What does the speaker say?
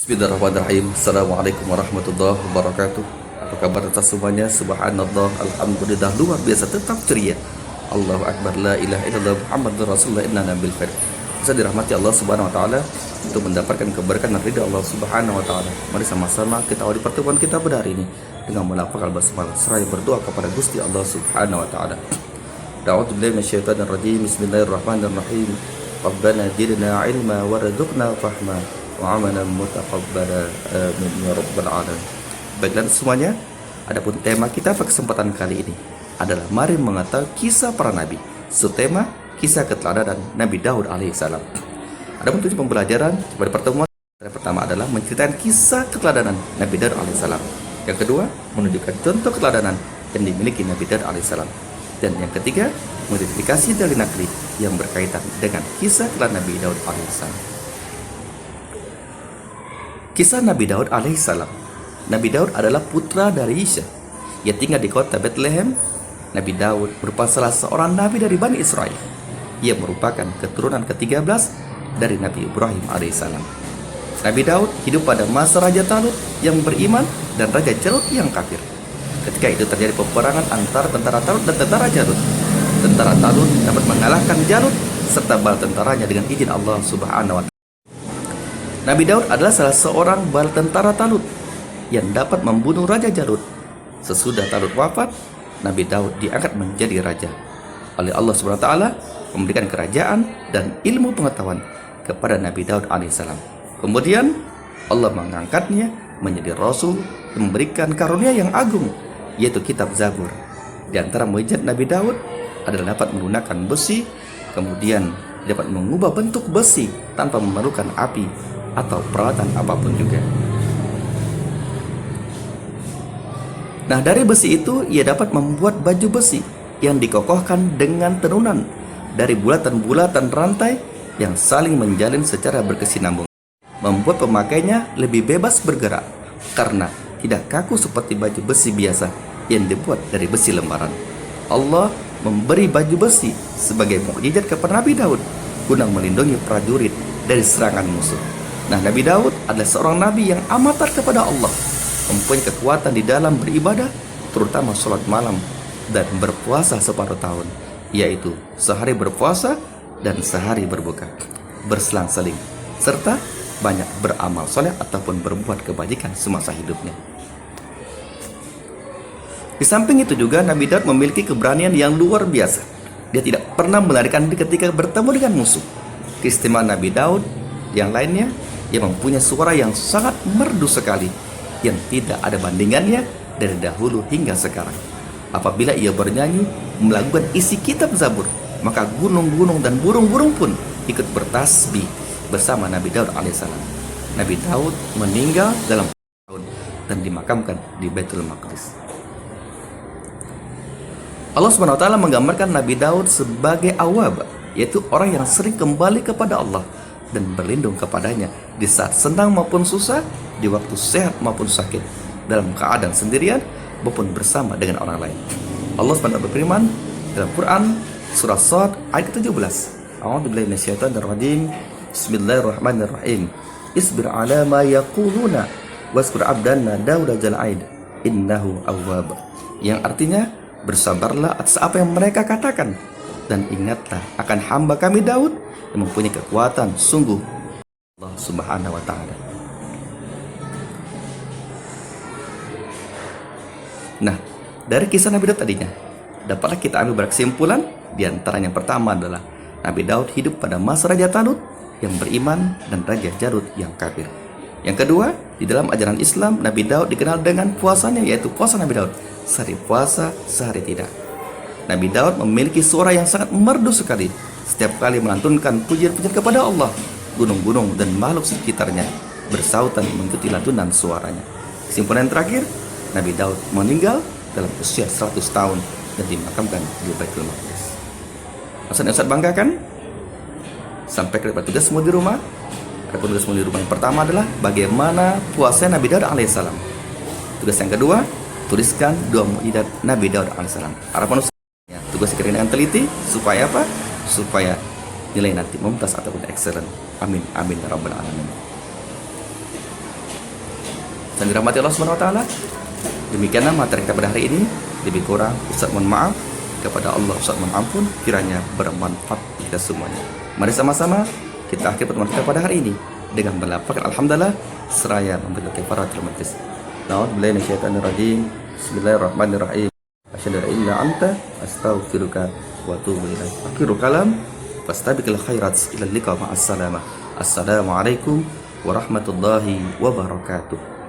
Bismillahirrahmanirrahim. Assalamualaikum warahmatullahi wabarakatuh. Apa kabar atas semuanya? Subhanallah, alhamdulillah, luar biasa, tetap ceria. Allahu Akbar, la ilaha illallah, Muhammadur Rasulullah, inna nabil khair. Bisa dirahmati Allah Subhanahu wa taala untuk mendapatkan keberkahan dan ridha Allah Subhanahu wa taala. Mari sama-sama kita awali pertemuan kita pada hari ini dengan melafalkan basmalah seraya berdoa kepada Gusti Allah Subhanahu wa taala. A'udzu billahi minasyaitonir rajim. Bismillahirrahmanirrahim. Rabbana zidna ilma warzuqna fahma wa amalan mutaqabbala, amin ya rabbal alamin. Baiklah semuanya, adapun tema kita pada kesempatan kali ini adalah mari mengetahui kisah para nabi. Subtema kisah keteladanan Nabi Daud alaihissalam. Adapun tujuan pembelajaran pada pertemuan yang pertama adalah menceritakan kisah keteladanan Nabi Daud alaihissalam. Yang kedua, menunjukkan contoh keteladanan yang dimiliki Nabi Daud alaihissalam. Dan yang ketiga, modifikasi dari nakli yang berkaitan dengan kisah keteladanan Nabi Daud alaihissalam. Kisah Nabi Daud alaihissalam. Nabi Daud adalah putra dari Isya. Ia tinggal di kota Bethlehem. Nabi Daud merupakan salah seorang nabi dari Bani Israel. Ia merupakan keturunan ke-13 dari Nabi Ibrahim alaihissalam. Nabi Daud hidup pada masa Raja Talut yang beriman dan Raja Jalut yang kafir. Ketika itu terjadi peperangan antara tentara Talut dan tentara Jalut. Tentara Talut dapat mengalahkan Jalut serta bala tentaranya dengan izin Allah Subhanahu wa taala. Nabi Daud adalah salah seorang bala tentara Talut yang dapat membunuh Raja Jalut. Sesudah Talut wafat, Nabi Daud diangkat menjadi raja oleh Allah Subhanahu wa taala, memberikan kerajaan dan ilmu pengetahuan kepada Nabi Daud alaihissalam. Kemudian Allah mengangkatnya menjadi rasul dan memberikan karunia yang agung, yaitu kitab Zabur. Di antara mukjizat Nabi Daud adalah dapat menggunakan besi, kemudian dapat mengubah bentuk besi tanpa memerlukan api atau peralatan apapun juga. Nah, dari besi itu ia dapat membuat baju besi yang dikokohkan dengan tenunan dari bulatan-bulatan rantai yang saling menjalin secara berkesinambungan, membuat pemakainya lebih bebas bergerak karena tidak kaku seperti baju besi biasa yang dibuat dari besi lembaran. Allah memberi baju besi sebagai mukjizat kepada Nabi Daud guna melindungi prajurit dari serangan musuh. Nah, Nabi Daud adalah seorang nabi yang amat taat kepada Allah, mempunyai kekuatan di dalam beribadah, terutama sholat malam dan berpuasa separuh tahun, yaitu sehari berpuasa dan sehari berbuka, berselang-seling, serta banyak beramal soleh ataupun berbuat kebajikan semasa hidupnya. Di samping itu juga Nabi Daud memiliki keberanian yang luar biasa. Dia tidak pernah melarikan diri ketika bertemu dengan musuh. Keistimewaan Nabi Daud yang lainnya, ia mempunyai suara yang sangat merdu sekali, yang tidak ada bandingannya dari dahulu hingga sekarang. Apabila ia bernyanyi melakukan isi kitab Zabur, maka gunung-gunung dan burung-burung pun ikut bertasbih bersama Nabi Daud alaihissalam. Nabi Daud meninggal dalam tahun dan dimakamkan di Baitul Maqdis. Allah Subhanahu wa taala menggambarkan Nabi Daud sebagai awwab, yaitu orang yang sering kembali kepada Allah dan berlindung kepadanya di saat senang maupun susah, di waktu sehat maupun sakit, dalam keadaan sendirian maupun bersama dengan orang lain. Allah SWT berfirman dalam Quran surah Shad ayat ke-17. A'udzubillahi minasyaitonir rajim. Bismillahirrahmanirrahim. Isbir 'ala ma yaquluna wazkur 'abdana Daud al-aid innahu awwab. Yang artinya, bersabarlah atas apa yang mereka katakan dan ingatlah akan hamba kami Daud yang mempunyai kekuatan sungguh Allah Subhanahu wa taala. Nah, dari kisah Nabi Daud tadinya dapatlah kita ambil kesimpulan. Di antara yang pertama adalah Nabi Daud hidup pada masa Raja Talut yang beriman dan Raja Jalut yang kafir. Yang kedua, di dalam ajaran Islam, Nabi Daud dikenal dengan puasanya, yaitu puasa Nabi Daud, sehari puasa, sehari tidak. Nabi Daud memiliki suara yang sangat merdu sekali. Setiap kali melantunkan pujian-pujian kepada Allah, gunung-gunung dan makhluk sekitarnya bersautan mengikuti lantunan suaranya. Kesimpulan yang terakhir, Nabi Daud meninggal dalam usia 100 tahun dan dimakamkan di Baitul Maqdis. Yang Ustaz banggakan, sampai ke tugasmu di rumah. Tugasmu di rumah yang pertama adalah bagaimana puasa Nabi Daud alaihissalam. Tugas yang kedua, tuliskan 2 mukjizat Nabi Daud alaihissalam. Harapan Ustaz, tugas dikira dengan teliti supaya apa? Supaya nilai nanti mumtaz ataupun excellent. Amin amin ya rabbal alamin. dan dirahmati Allah Subhanahu wa taala. Demikianlah materi kita pada hari ini. Lebih kurang Ustaz mohon maaf, kepada Allah Ustaz mohon ampun, kiranya bermanfaat kita semuanya. Mari sama-sama kita akhiri pertemuan kita pada hari ini dengan melafalkan alhamdulillah seraya memberi kafaratul majlis. Na'udzubillahi minasyaitonir rajim. Bismillahirrahmanirrahim. Asyhadu an la ilaha illa anta astaghfiruka wa atubu ilaik. Akhirul kalam fastabiqul khairat ila liqa ma'as salamah. Assalamualaikum warahmatullahi wabarakatuh.